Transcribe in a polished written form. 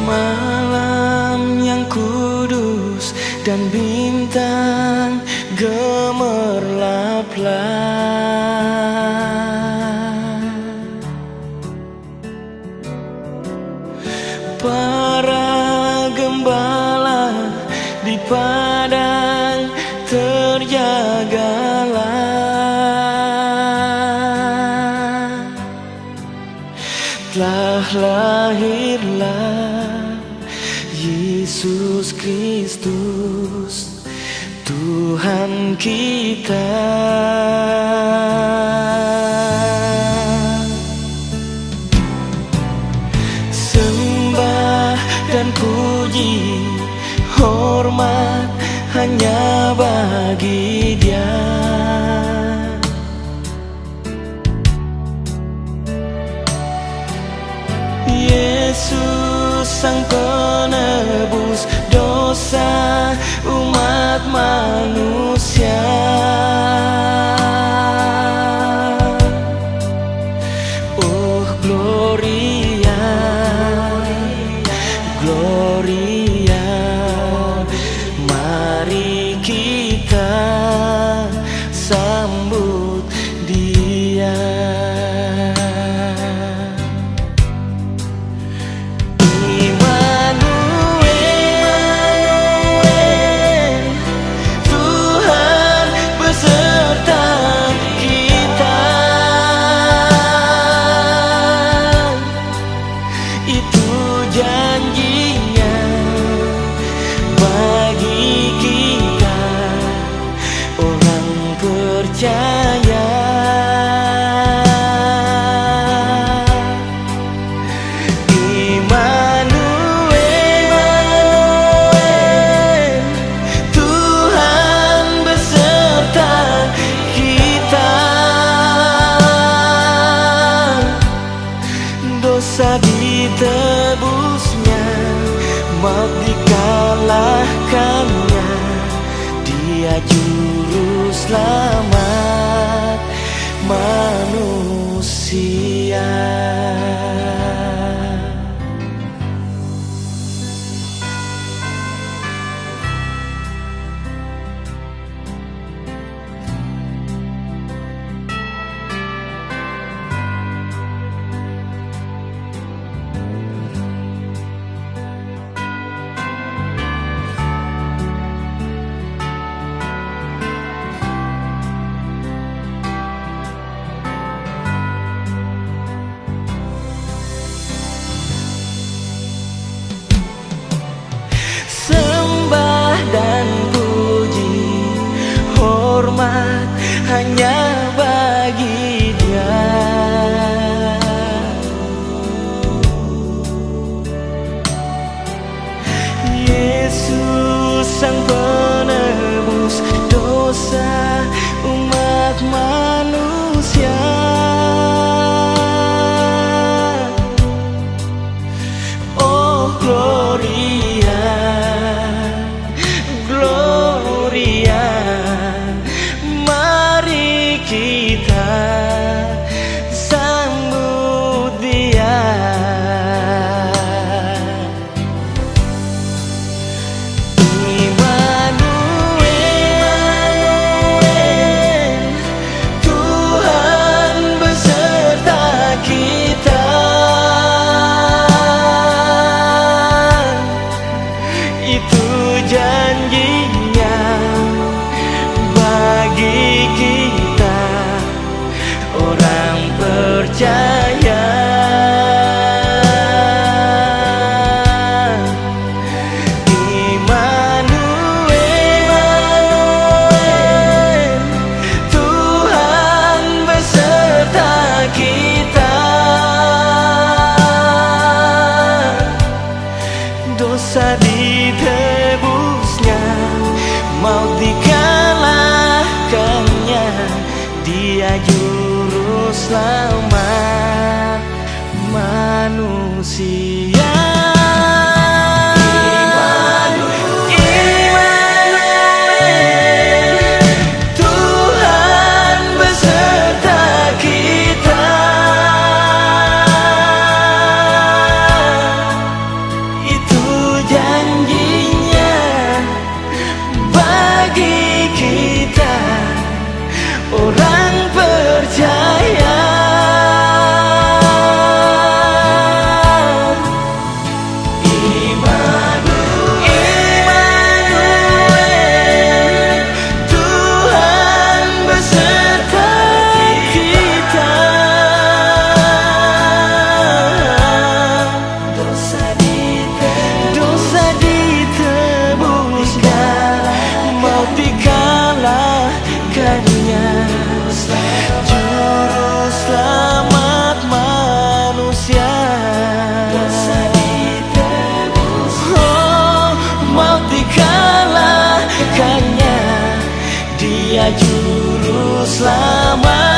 Malam yang kudus dan bintang gemerlap-lap. Para gembala di padang terjagalah. Telah lahirlah Yesus Kristus Tuhan kita. Sembah dan puji hormat hanya bagi Dia. Yesus Sang Penebus dosa umat manusia. Oh Gloria, Gloria, mari kita sambut Dia. Janjinya bagi kita orang percaya. Immanuel, Tuhan beserta kita. Dosa ditebusnya, maut dikalahkannya. Dia juru selamat manusia. Sembah dan puji hormat hanya bagi Dia. Yesus Sang Penebus dosa umat manusia. Oh Gloria, Gloria, mari kita sambut Dia. Immanuel, Tuhan beserta kita. Itu janjinya bagi kita orang percaya. Immanuel, Tuhan beserta kita. Dosa ditebusnya, maut dikalahkannya. Dia juru selamat manusia. juru selamat.